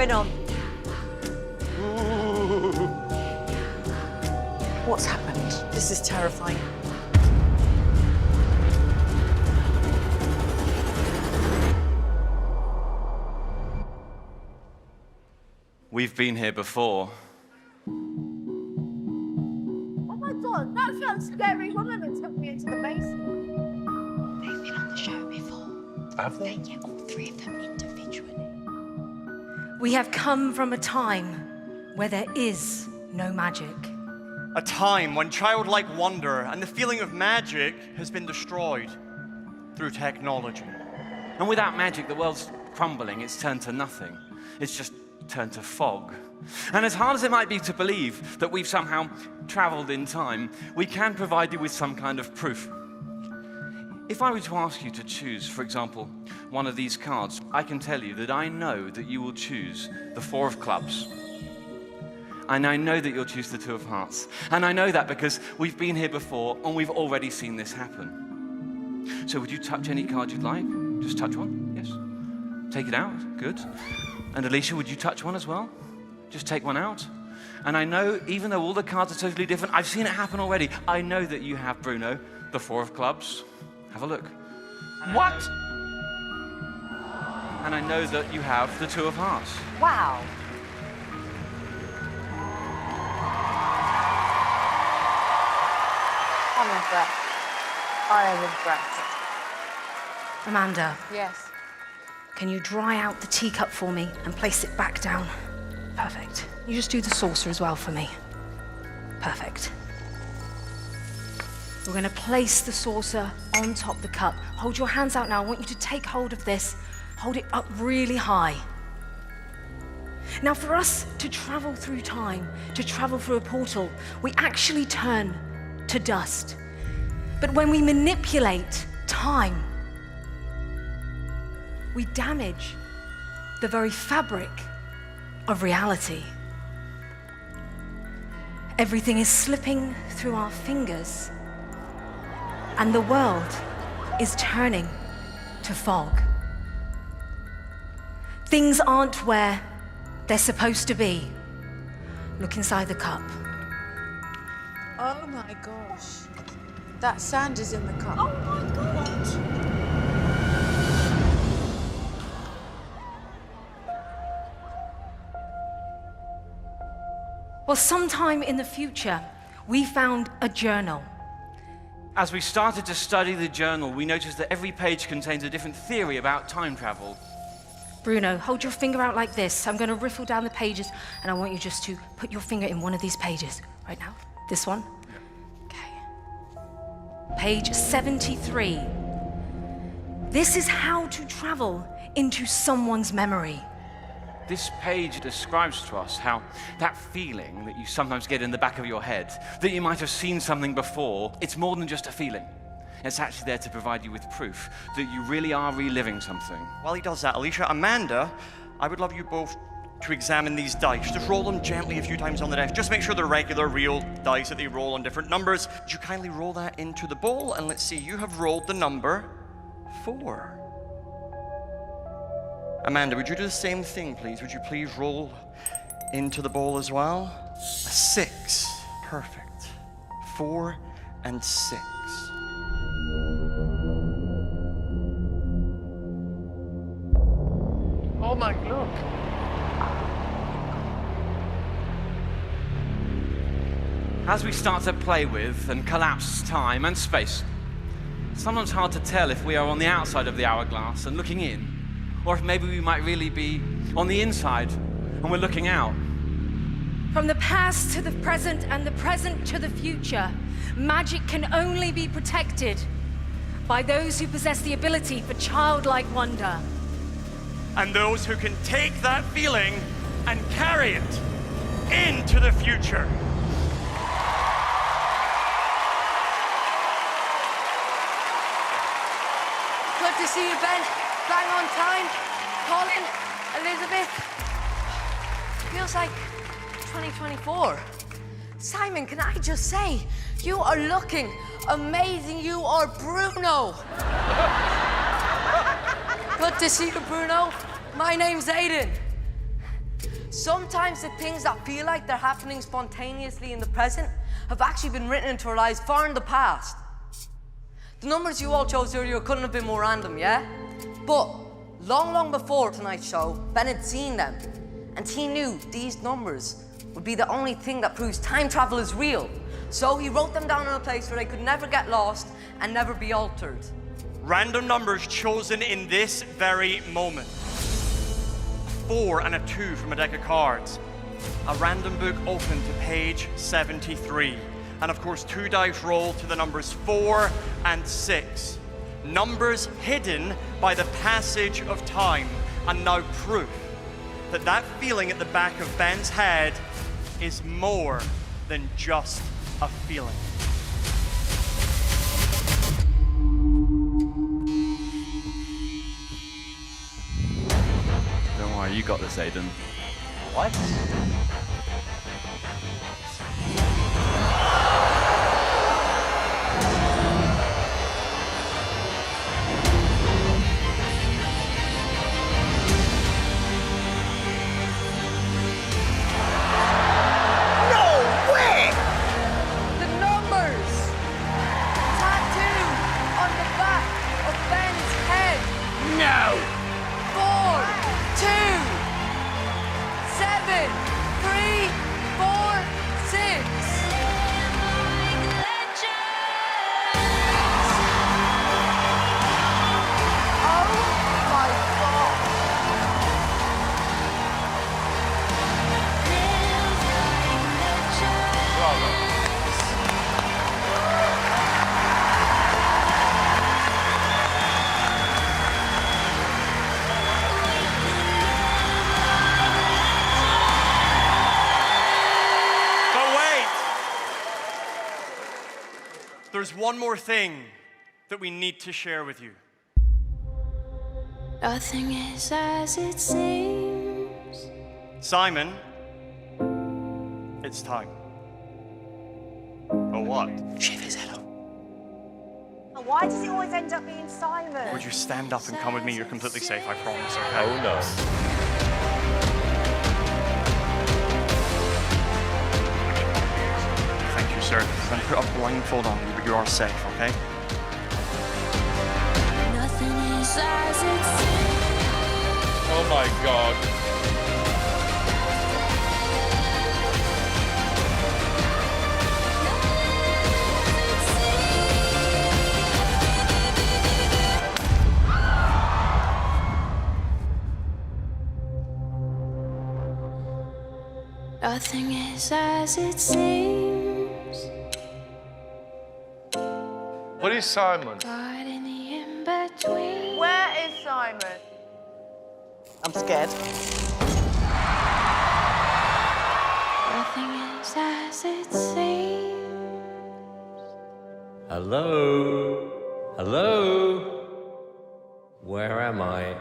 going on? What's happened? This is terrifying. We've been here before. Oh my God, that's that scary woman that took me into the basement. They've been on the show before. Have they? Yeah, all three of them individually. We have come from a time where there is no magic. A time when childlike wonder and the feeling of magic has been destroyed through technology. And without magic, the world's crumbling. It's turned to nothing. It's just turned to fog. And as hard as it might be to believe that we've somehow traveled in time, we can provide you with some kind of proof. If I were to ask you to choose, for example, one of these cards, I can tell you that I know that you will choose the 4 of clubs. And I know that you'll choose the 2 of hearts. And I know that because we've been here before and we've already seen this happen. So would you touch any card you'd like? Just touch one, yes. Take it out, good. And Alicia, would you touch one as well? Just take one out. And I know, even though all the cards are totally different, I've seen it happen already. I know that you have, Bruno, the 4 of clubs. Have a look. What? And I know that you have the 2 of hearts. Wow. I'm impressed. I am impressed. Amanda, Yes. can you dry out the teacup for me and place it back down? Perfect. You just do the saucer as well for me. Perfect. We're going to place the saucer on top of the cup. Hold your hands out now. I want you to take hold of this. Hold it up really high. Now, for us to travel through time, to travel through a portal, we actually turn to dust. But when we manipulate time, we damage the very fabric of reality. Everything is slipping through our fingers, and the world is turning to fog. Things aren't where they're supposed to be. Look inside the cup. Oh my gosh. That sand is in the cup. Oh my God. Well, sometime in the future, we found a journal. As we started to study the journal, we noticed that every page contains a different theory about time travel. Bruno, hold your finger out like this. I'm going to riffle down the pages, and I want you just to put your finger in one of these pages. Right now. This one? Okay. Page 73. This is how to travel into someone's memory. This page describes to us how that feeling that you sometimes get in the back of your head, that you might have seen something before, it's more than just a feeling. It's actually there to provide you with proof that you really are reliving something. While he does that, Alicia, Amanda, I would love you both to examine these dice. Just roll them gently a few times on the desk. Just make sure they're regular, real dice that they roll on different numbers. Would you kindly roll that into the bowl? And let's see, you have rolled the number 4. Amanda, would you do the same thing, please? Would you please roll into the bowl as well? A 6. Perfect. 4 and 6. Oh my God. As we start to play with and collapse time and space, it's sometimes hard to tell if we are on the outside of the hourglass and looking in, or if maybe we might really be on the inside and we're looking out. From the past to the present and the present to the future, magic can only be protected by those who possess the ability for childlike wonder. And those who can take that feeling and carry it into the future. Good to see you, Ben. Bang on time. Colin, Elizabeth. Feels like 2024. Simon, can I just say, you are looking amazing. You are Bruno. Good to see you, Bruno. My name's Aiden. Sometimes the things that feel like they're happening spontaneously in the present have actually been written into our lives far in the past. The numbers you all chose earlier couldn't have been more random, yeah? But long, long before tonight's show, Ben had seen them, and he knew these numbers would be the only thing that proves time travel is real. So he wrote them down in a place where they could never get lost and never be altered. Random numbers chosen in this very moment. 4 and a 2 from a deck of cards. A random book open to page 73. And of course, 2 dice roll to the numbers 4 and 6. Numbers hidden by the passage of time, and now proof that that feeling at the back of Ben's head is more than just a feeling. Don't worry, you got this, Aiden. What? The numbers tattooed on the back of Ben's head. No! 4, 2, 7, 3, 4, 6. Oh my God. But wait! There's one more thing that we need to share with you. Nothing is as it seems. Simon, it's time. Oh, what? Shave hello. Why does it always end up being Simon? Would you stand up and come with me? You're completely safe, I promise, okay? Oh no. Thank you, sir. I'm going to put a blindfold on you, but you are safe, okay? Nothing is as it seems. Oh my God. Nothing is as it seems. What is Simon? But in the in-between. Where is Simon? I'm scared. Nothing is as it seems. Hello? Hello? Where am I?